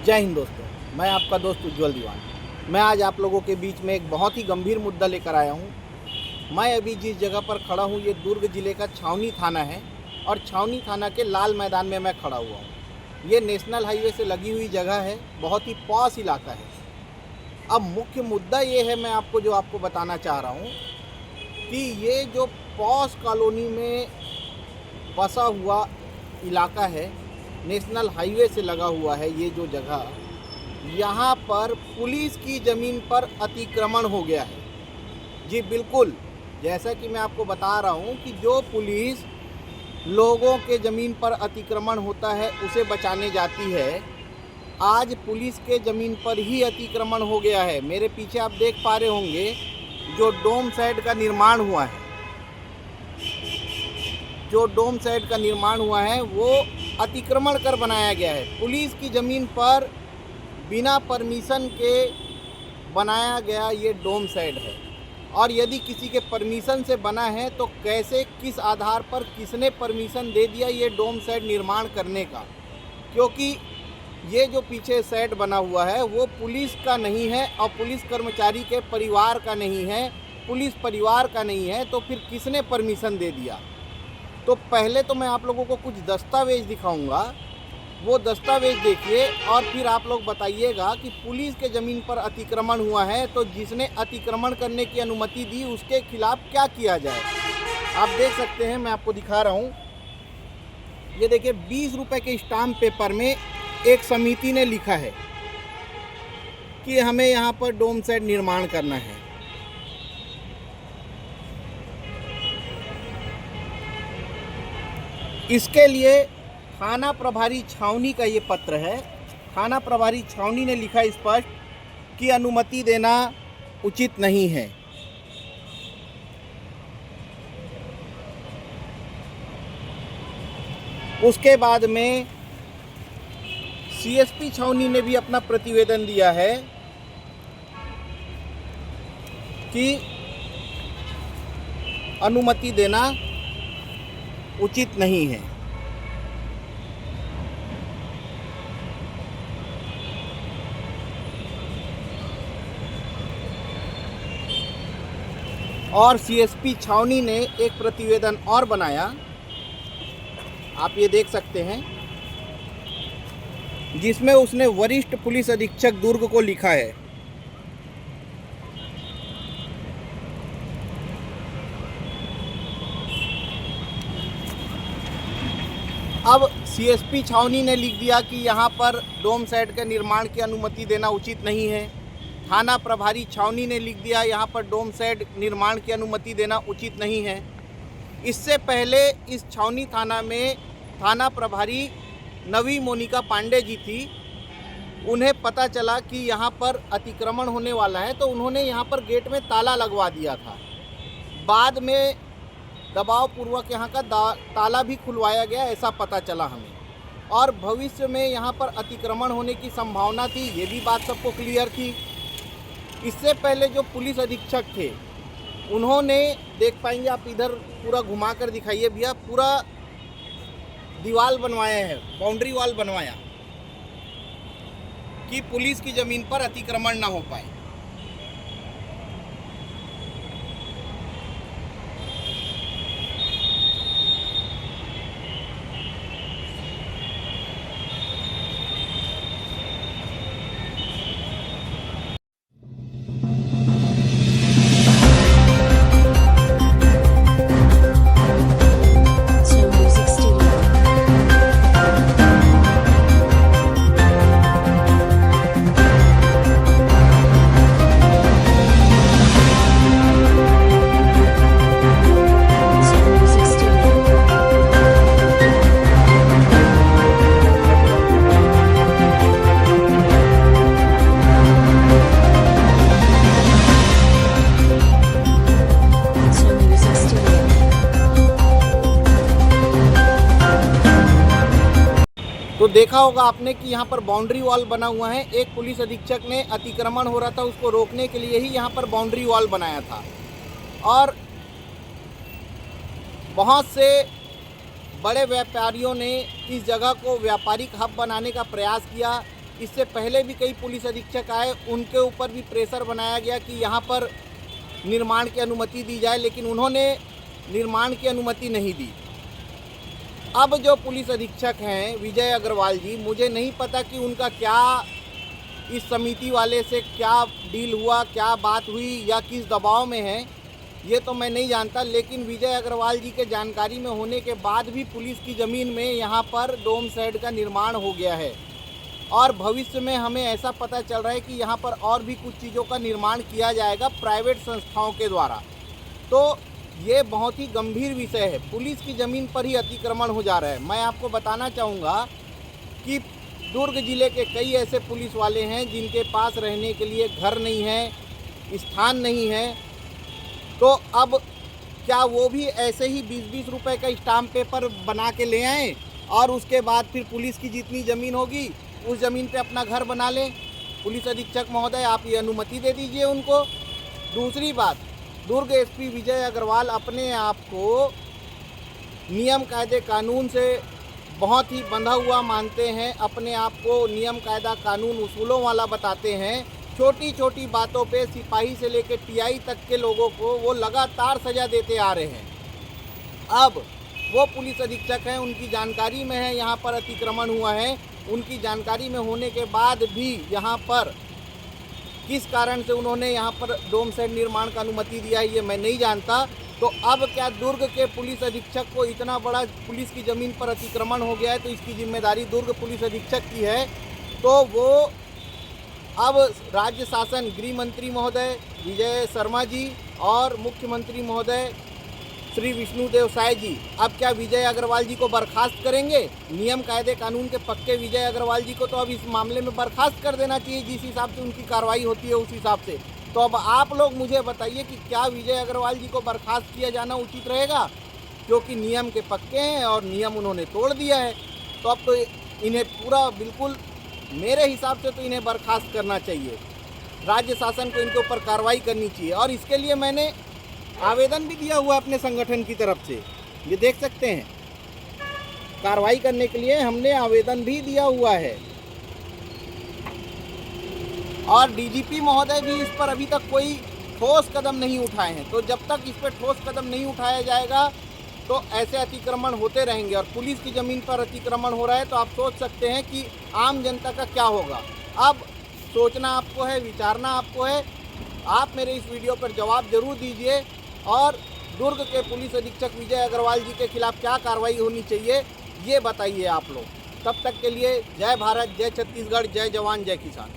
जय हिंद दोस्तों, मैं आपका दोस्त उज्जवल दीवान। मैं आज आप लोगों के बीच में एक बहुत ही गंभीर मुद्दा लेकर आया हूँ। मैं अभी जिस जगह पर खड़ा हूँ ये दुर्ग ज़िले का छावनी थाना है और छावनी थाना के लाल मैदान में मैं खड़ा हुआ हूँ। ये नेशनल हाईवे से लगी हुई जगह है, बहुत ही पॉश इलाका है। अब मुख्य मुद्दा ये है, मैं आपको बताना चाह रहा हूँ कि ये जो पॉश कॉलोनी में बसा हुआ इलाका है, नेशनल हाईवे से लगा हुआ है ये जो जगह, यहाँ पर पुलिस की ज़मीन पर अतिक्रमण हो गया है। जी बिल्कुल, जैसा कि मैं आपको बता रहा हूँ कि जो पुलिस लोगों के ज़मीन पर अतिक्रमण होता है उसे बचाने जाती है, आज पुलिस के ज़मीन पर ही अतिक्रमण हो गया है। मेरे पीछे आप देख पा रहे होंगे जो डोम साइड का निर्माण हुआ है, वो अतिक्रमण कर बनाया गया है। पुलिस की ज़मीन पर बिना परमिशन के बनाया गया ये डोम साइड है, और यदि किसी के परमिशन से बना है तो कैसे, किस आधार पर, किसने परमिशन दे दिया ये डोम साइड निर्माण करने का? क्योंकि ये जो पीछे साइड बना हुआ है वो पुलिस का नहीं है और पुलिस कर्मचारी के परिवार का नहीं है, पुलिस परिवार का नहीं है, तो फिर किसने परमिशन दे दिया? तो पहले तो मैं आप लोगों को कुछ दस्तावेज दिखाऊंगा, वो दस्तावेज देखिए और फिर आप लोग बताइएगा कि पुलिस के ज़मीन पर अतिक्रमण हुआ है तो जिसने अतिक्रमण करने की अनुमति दी उसके खिलाफ क्या किया जाए। आप देख सकते हैं, मैं आपको दिखा रहा हूँ। ये देखिए, 20 रुपये के स्टाम्प पेपर में एक समिति ने लिखा है कि हमें यहाँ पर डोम साइड निर्माण करना है। इसके लिए थाना प्रभारी छावनी का ये पत्र है। थाना प्रभारी छावनी ने लिखा स्पष्ट कि अनुमति देना उचित नहीं है। उसके बाद में सीएसपी छावनी ने भी अपना प्रतिवेदन दिया है कि अनुमति देना उचित नहीं है। और सीएसपी छावनी ने एक प्रतिवेदन और बनाया, आप ये देख सकते हैं, जिसमें उसने वरिष्ठ पुलिस अधीक्षक दुर्ग को लिखा है। अब सीएसपी छावनी ने लिख दिया कि यहाँ पर डोम साइड के निर्माण की अनुमति देना उचित नहीं है। थाना प्रभारी छावनी ने लिख दिया यहाँ पर डोम साइड निर्माण की अनुमति देना उचित नहीं है। इससे पहले इस छावनी थाना में थाना प्रभारी नवी मोनिका पांडे जी थी। उन्हें पता चला कि यहाँ पर अतिक्रमण होने वाला है तो उन्होंने यहाँ पर गेट में ताला लगवा दिया था। बाद में दबाव पूर्वक यहाँ का ताला भी खुलवाया गया, ऐसा पता चला हमें। और भविष्य में यहाँ पर अतिक्रमण होने की संभावना थी, ये भी बात सबको क्लियर थी। इससे पहले जो पुलिस अधीक्षक थे उन्होंने, देख पाएंगे आप, इधर पूरा घुमा कर दिखाइए भैया, पूरा दीवार बनवाया है, बाउंड्री वॉल बनवाया कि पुलिस की ज़मीन पर अतिक्रमण ना हो पाए। तो देखा होगा आपने कि यहाँ पर बाउंड्री वॉल बना हुआ है। एक पुलिस अधीक्षक ने अतिक्रमण हो रहा था उसको रोकने के लिए ही यहाँ पर बाउंड्री वॉल बनाया था, और बहुत से बड़े व्यापारियों ने इस जगह को व्यापारिक हब बनाने का प्रयास किया। इससे पहले भी कई पुलिस अधीक्षक आए, उनके ऊपर भी प्रेशर बनाया गया कि यहाँ पर निर्माण की अनुमति दी जाए, लेकिन उन्होंने निर्माण की अनुमति नहीं दी। अब जो पुलिस अधीक्षक हैं विजय अग्रवाल जी, मुझे नहीं पता कि उनका क्या इस समिति वाले से क्या डील हुआ, क्या बात हुई या किस दबाव में है, ये तो मैं नहीं जानता। लेकिन विजय अग्रवाल जी के जानकारी में होने के बाद भी पुलिस की ज़मीन में यहाँ पर डोम शेड का निर्माण हो गया है और भविष्य में हमें ऐसा पता चल रहा है कि यहाँ पर और भी कुछ चीज़ों का निर्माण किया जाएगा प्राइवेट संस्थाओं के द्वारा। तो ये बहुत ही गंभीर विषय है, पुलिस की ज़मीन पर ही अतिक्रमण हो जा रहा है। मैं आपको बताना चाहूँगा कि दुर्ग जिले के कई ऐसे पुलिस वाले हैं जिनके पास रहने के लिए घर नहीं है, स्थान नहीं है, तो अब क्या वो भी ऐसे ही 20-20 रुपए का स्टाम्प पेपर बना के ले आएँ और उसके बाद फिर पुलिस की जितनी ज़मीन होगी उस ज़मीन पे अपना घर बना लें? पुलिस अधीक्षक महोदय, आप ये अनुमति दे दीजिए उनको। दूसरी बात, दुर्ग एसपी विजय अग्रवाल अपने आप को नियम कायदे कानून से बहुत ही बंधा हुआ मानते हैं, अपने आप को नियम कायदा कानून उसूलों वाला बताते हैं। छोटी छोटी बातों पे सिपाही से लेकर टीआई तक के लोगों को वो लगातार सज़ा देते आ रहे हैं। अब वो पुलिस अधीक्षक हैं, उनकी जानकारी में है यहाँ पर अतिक्रमण हुआ है, उनकी जानकारी में होने के बाद भी यहाँ पर किस कारण से उन्होंने यहाँ पर डोम शेड निर्माण का अनुमति दिया है ये मैं नहीं जानता। तो अब क्या दुर्ग के पुलिस अधीक्षक को इतना बड़ा पुलिस की ज़मीन पर अतिक्रमण हो गया है तो इसकी जिम्मेदारी दुर्ग पुलिस अधीक्षक की है? तो वो अब राज्य शासन, गृह मंत्री महोदय विजय शर्मा जी और मुख्यमंत्री महोदय श्री विष्णुदेव साय जी अब क्या विजय अग्रवाल जी को बर्खास्त करेंगे? नियम कायदे कानून के पक्के विजय अग्रवाल जी को तो अब इस मामले में बर्खास्त कर देना चाहिए, जिस हिसाब से उनकी कार्रवाई होती है उस हिसाब से। तो अब आप लोग मुझे बताइए कि क्या विजय अग्रवाल जी को बर्खास्त किया जाना उचित रहेगा? क्योंकि नियम के पक्के हैं और नियम उन्होंने तोड़ दिया है। तो अब तो इन्हें पूरा बिल्कुल मेरे हिसाब से तो इन्हें बर्खास्त करना चाहिए, राज्य शासन को इनके ऊपर कार्रवाई करनी चाहिए। और इसके लिए मैंने आवेदन भी दिया हुआ अपने संगठन की तरफ से, ये देख सकते हैं, कार्रवाई करने के लिए हमने आवेदन भी दिया हुआ है। और डीजीपी महोदय भी इस पर अभी तक कोई ठोस कदम नहीं उठाए हैं। तो जब तक इस पर ठोस कदम नहीं उठाया जाएगा तो ऐसे अतिक्रमण होते रहेंगे। और पुलिस की ज़मीन पर अतिक्रमण हो रहा है तो आप सोच सकते हैं कि आम जनता का क्या होगा। अब सोचना आपको है, विचारना आपको है। आप मेरे इस वीडियो पर जवाब जरूर दीजिए और दुर्ग के पुलिस अधीक्षक विजय अग्रवाल जी के खिलाफ क्या कार्रवाई होनी चाहिए ये बताइए आप लोग। तब तक के लिए जय भारत, जय छत्तीसगढ़, जय जवान, जय किसान।